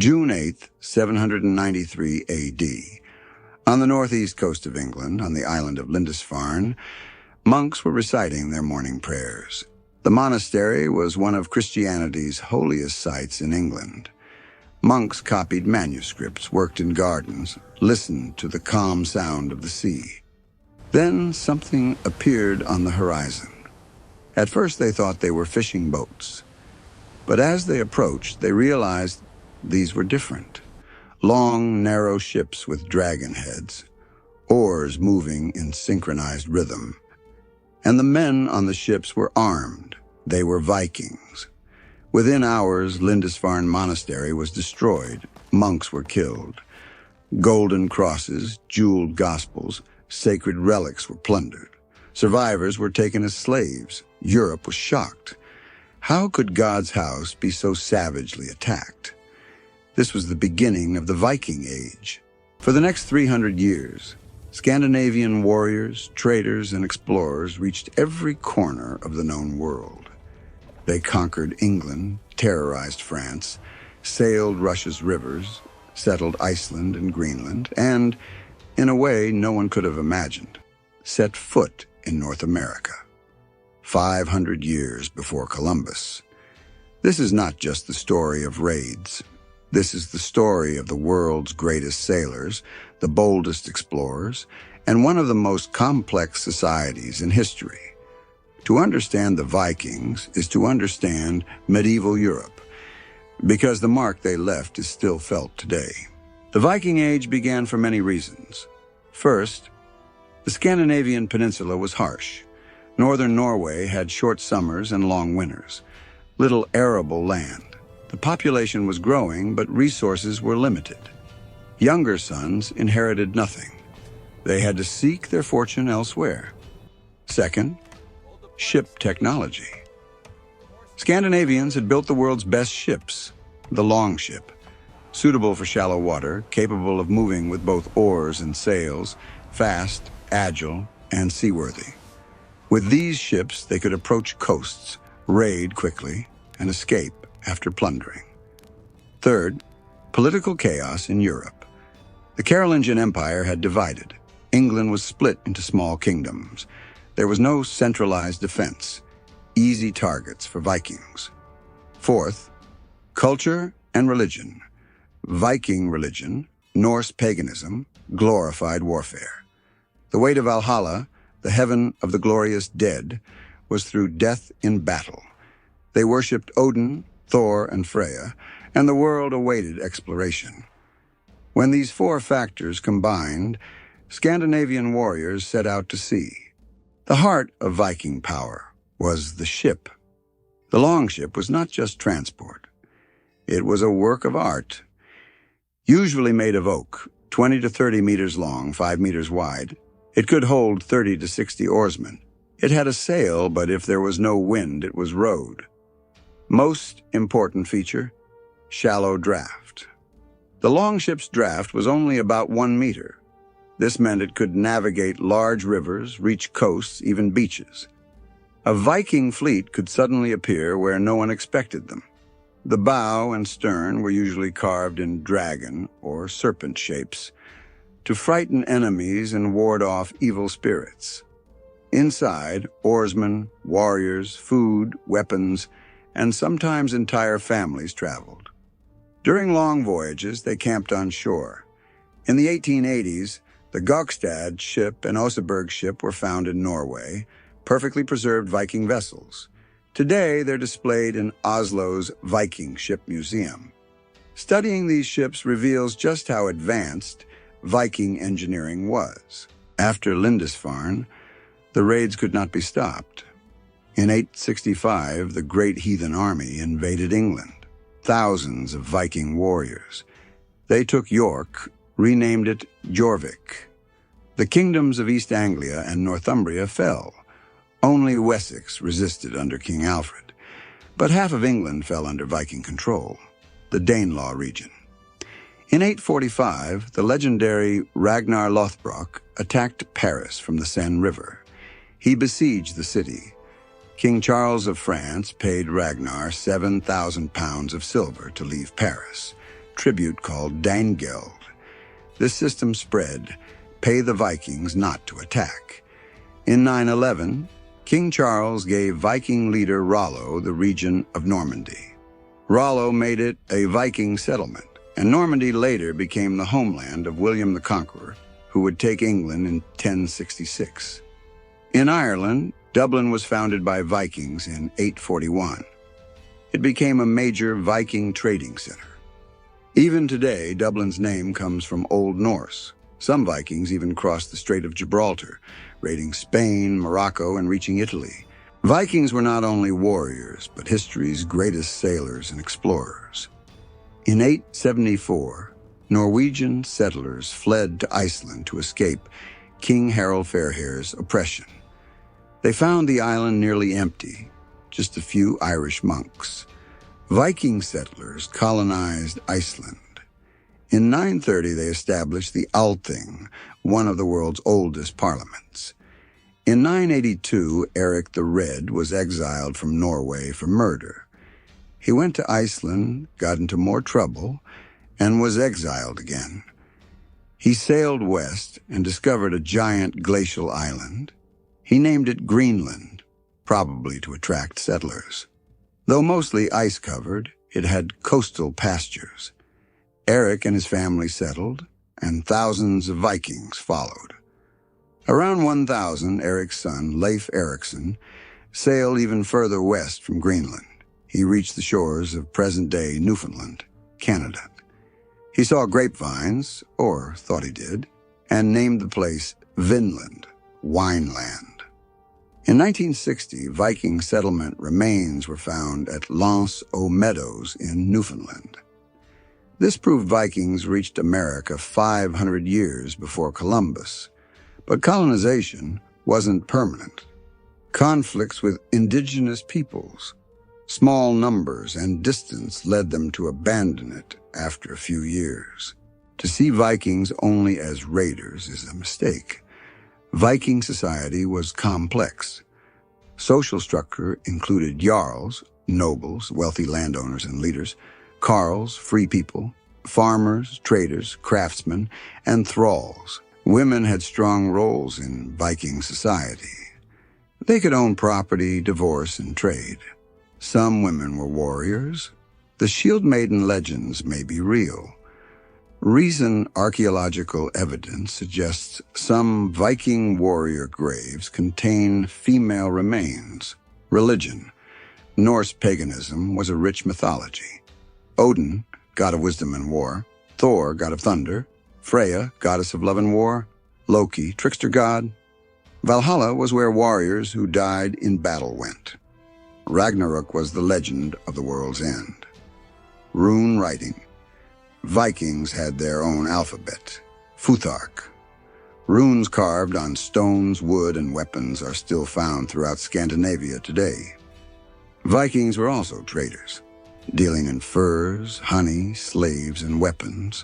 June 8th, 793 A.D. On the northeast coast of England, on the island of Lindisfarne, monks were reciting their morning prayers. The monastery was one of Christianity's holiest sites in England. Monks copied manuscripts, worked in gardens, listened to the calm sound of the sea. Then something appeared on the horizon. At first they thought they were fishing boats, but as they approached, they realized these were different. Long, narrow ships with dragon heads, oars moving in synchronized rhythm. And the men on the ships were armed. They were Vikings. Within hours, Lindisfarne Monastery was destroyed. Monks were killed. Golden crosses, jeweled gospels, sacred relics were plundered. Survivors were taken as slaves. Europe was shocked. How could God's house be so savagely attacked? This was the beginning of the Viking Age. For the next 300 years, Scandinavian warriors, traders, and explorers reached every corner of the known world. They conquered England, terrorized France, sailed Russia's rivers, settled Iceland and Greenland, and, in a way no one could have imagined, set foot in North America. 500 years before Columbus. This is not just the story of raids. This is the story of the world's greatest sailors, the boldest explorers, and one of the most complex societies in history. To understand the Vikings is to understand medieval Europe, because the mark they left is still felt today. The Viking Age began for many reasons. First, the Scandinavian peninsula was harsh. Northern Norway had short summers and long winters, little arable land. The population was growing, but resources were limited. Younger sons inherited nothing. They had to seek their fortune elsewhere. Second, ship technology. Scandinavians had built the world's best ships, the longship, suitable for shallow water, capable of moving with both oars and sails, fast, agile, and seaworthy. With these ships, they could approach coasts, raid quickly, and escape after plundering. Third, political chaos in Europe. The Carolingian Empire had divided. England was split into small kingdoms. There was no centralized defense, easy targets for Vikings. Fourth, culture and religion. Viking religion, Norse paganism, glorified warfare. The way to Valhalla, the heaven of the glorious dead, was through death in battle. They worshipped Odin, Thor, and Freya, and the world awaited exploration. When these four factors combined, Scandinavian warriors set out to sea. The heart of Viking power was the ship. The longship was not just transport. It was a work of art. Usually made of oak, 20 to 30 meters long, 5 meters wide, it could hold 30 to 60 oarsmen. It had a sail, but if there was no wind, it was rowed. Most important feature, shallow draft. The longship's draft was only about 1 meter. This meant it could navigate large rivers, reach coasts, even beaches. A Viking fleet could suddenly appear where no one expected them. The bow and stern were usually carved in dragon or serpent shapes to frighten enemies and ward off evil spirits. Inside, oarsmen, warriors, food, weapons, and sometimes entire families traveled. During long voyages, they camped on shore. In the 1880s, the Gokstad ship and Oseberg ship were found in Norway, perfectly preserved Viking vessels. Today, they're displayed in Oslo's Viking Ship Museum. Studying these ships reveals just how advanced Viking engineering was. After Lindisfarne, the raids could not be stopped. In 865, the great heathen army invaded England. Thousands of Viking warriors. They took York, renamed it Jorvik. The kingdoms of East Anglia and Northumbria fell. Only Wessex resisted under King Alfred. But half of England fell under Viking control, the Danelaw region. In 845, the legendary Ragnar Lothbrok attacked Paris from the Seine River. He besieged the city. King Charles of France paid Ragnar 7,000 pounds of silver to leave Paris. tribute called Dangeld. This system spread, pay the Vikings not to attack. In 911, King Charles gave Viking leader Rollo the region of Normandy. Rollo made it a Viking settlement, and Normandy later became the homeland of William the Conqueror, who would take England in 1066. In Ireland, Dublin was founded by Vikings in 841. It became a major Viking trading center. Even today, Dublin's name comes from Old Norse. Some Vikings even crossed the Strait of Gibraltar, raiding Spain, Morocco, and reaching Italy. Vikings were not only warriors, but history's greatest sailors and explorers. In 874, Norwegian settlers fled to Iceland to escape King Harald Fairhair's oppression. They found the island nearly empty, just a few Irish monks. Viking settlers colonized Iceland. In 930, they established the Althing, one of the world's oldest parliaments. In 982, Eric the Red was exiled from Norway for murder. He went to Iceland, got into more trouble, and was exiled again. He sailed west and discovered a giant glacial island. He named it Greenland, probably to attract settlers. Though mostly ice-covered, it had coastal pastures. Eric and his family settled, and thousands of Vikings followed. Around 1000, Eric's son, Leif Erikson, sailed even further west from Greenland. He reached the shores of present-day Newfoundland, Canada. He saw grapevines, or thought he did, and named the place Vinland, Wineland. In 1960, Viking settlement remains were found at Lance-aux-Meadows in Newfoundland. This proved Vikings reached America 500 years before Columbus, but colonization wasn't permanent. Conflicts with indigenous peoples, small numbers, and distance led them to abandon it after a few years. To see Vikings only as raiders is a mistake. Viking society was complex. Social structure included jarls, nobles, wealthy landowners and leaders, carls, free people, farmers, traders, craftsmen, and thralls. Women had strong roles in Viking society. They could own property, divorce, and trade. Some women were warriors. The Shield Maiden legends may be real. Recent archaeological evidence suggests some Viking warrior graves contain female remains. Religion. Norse paganism was a rich mythology. Odin, god of wisdom and war. Thor, god of thunder. Freya, goddess of love and war. Loki, trickster god. Valhalla was where warriors who died in battle went. Ragnarok was the legend of the world's end. Rune writing. Vikings had their own alphabet, Futhark. Runes carved on stones, wood, and weapons are still found throughout Scandinavia today. Vikings were also traders, dealing in furs, honey, slaves, and weapons.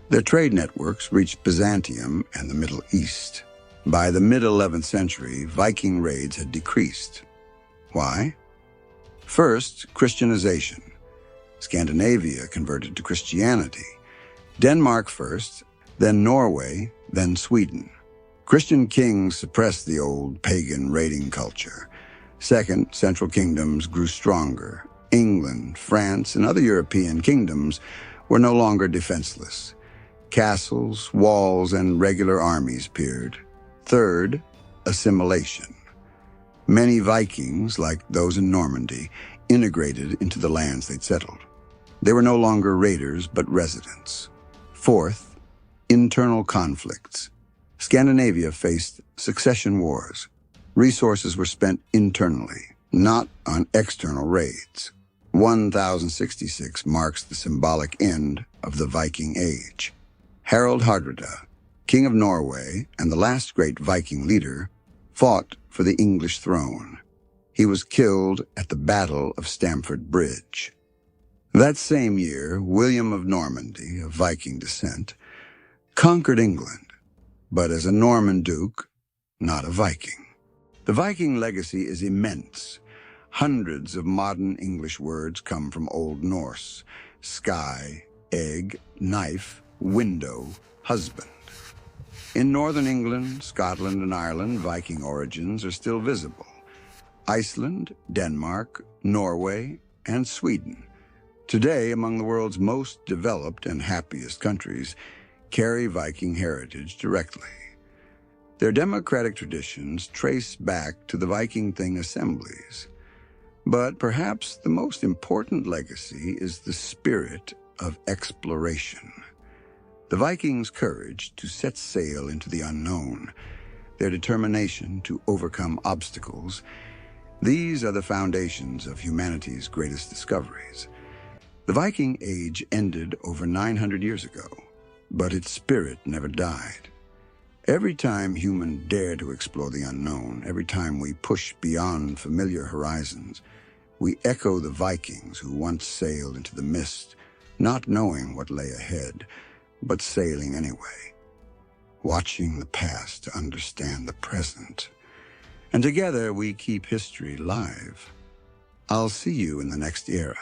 Their trade networks reached Byzantium and the Middle East. By the mid-11th century, Viking raids had decreased. Why? First, Christianization. Scandinavia converted to Christianity. Denmark first, then Norway, then Sweden. Christian kings suppressed the old pagan raiding culture. Second, central kingdoms grew stronger. England, France, and other European kingdoms were no longer defenseless. Castles, walls, and regular armies appeared. Third, assimilation. Many Vikings, like those in Normandy, integrated into the lands they'd settled. They were no longer raiders, but residents. Fourth, internal conflicts. Scandinavia faced succession wars. Resources were spent internally, not on external raids. 1066 marks the symbolic end of the Viking Age. Harald Hardrada, king of Norway and the last great Viking leader, fought for the English throne. He was killed at the Battle of Stamford Bridge. That same year, William of Normandy, of Viking descent, conquered England, but as a Norman duke, not a Viking. The Viking legacy is immense. Hundreds of modern English words come from Old Norse: sky, egg, knife, window, husband. In northern England, Scotland, and Ireland, Viking origins are still visible. Iceland, Denmark, Norway, and Sweden, today among the world's most developed and happiest countries, carry Viking heritage directly. Their democratic traditions trace back to the Viking Thing assemblies. But perhaps the most important legacy is the spirit of exploration. The Vikings' courage to set sail into the unknown, their determination to overcome obstacles, these are the foundations of humanity's greatest discoveries. The Viking Age ended over 900 years ago, but its spirit never died. Every time humans dare to explore the unknown, every time we push beyond familiar horizons, we echo the Vikings who once sailed into the mist, not knowing what lay ahead, but sailing anyway, watching the past to understand the present. And together we keep history alive. I'll see you in the next era.